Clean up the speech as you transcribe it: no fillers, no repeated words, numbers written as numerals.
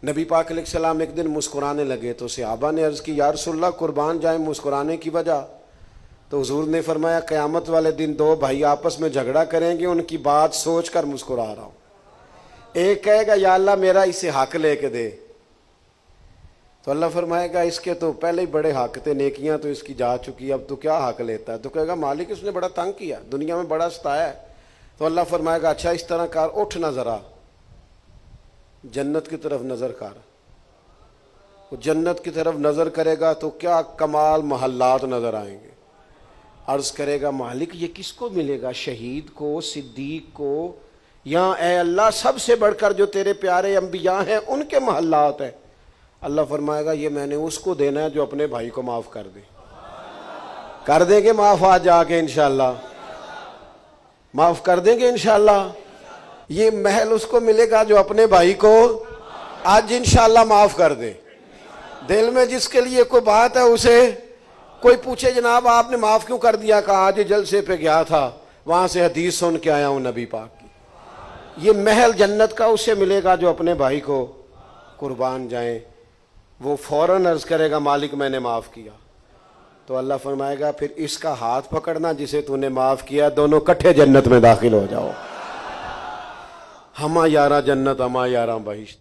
نبی پاک علیہ السلام ایک دن مسکرانے لگے تو صحابہ نے عرض کی یا رسول اللہ قربان جائیں مسکرانے کی وجہ؟ تو حضور نے فرمایا قیامت والے دن دو بھائی آپس میں جھگڑا کریں گے، ان کی بات سوچ کر مسکرا رہا ہوں۔ ایک کہے گا یا اللہ میرا اسے حق لے کے دے، تو اللہ فرمائے گا اس کے تو پہلے ہی بڑے حق تھے، نیکیاں تو اس کی جا چکی، اب تو کیا حق لیتا ہے؟ تو کہے گا مالک اس نے بڑا تنگ کیا، دنیا میں بڑا ستایا ہے۔ تو اللہ فرمائے گا اچھا اس طرح کر، اٹھ نہ ذرا جنت کی طرف نظر کر۔ وہ جنت کی طرف نظر کرے گا تو کیا کمال محلات نظر آئیں گے۔ عرض کرے گا مالک یہ کس کو ملے گا؟ شہید کو، صدیق کو، یا اے اللہ سب سے بڑھ کر جو تیرے پیارے انبیاء ہیں ان کے محلات ہیں؟ اللہ فرمائے گا یہ میں نے اس کو دینا ہے جو اپنے بھائی کو معاف کر دے۔ کر دیں گے معاف آج جا کے انشاءاللہ؟ معاف کر دیں گے انشاءاللہ؟ یہ محل اس کو ملے گا جو اپنے بھائی کو آج انشاءاللہ معاف کر دے۔ دل میں جس کے لیے کوئی بات ہے اسے کوئی پوچھے جناب آپ نے معاف کیوں کر دیا؟ کہا آج جلسے پہ گیا تھا وہاں سے حدیث سن کے آیا ہوں نبی پاک کی۔ یہ محل جنت کا اسے ملے گا جو اپنے بھائی کو قربان جائیں۔ وہ فوراً عرض کرے گا مالک میں نے معاف کیا۔ تو اللہ فرمائے گا پھر اس کا ہاتھ پکڑنا جسے تو نے معاف کیا، دونوں کٹھے جنت میں داخل ہو جاؤ۔ ہما یارہ جنت ہما یارہ بہشت۔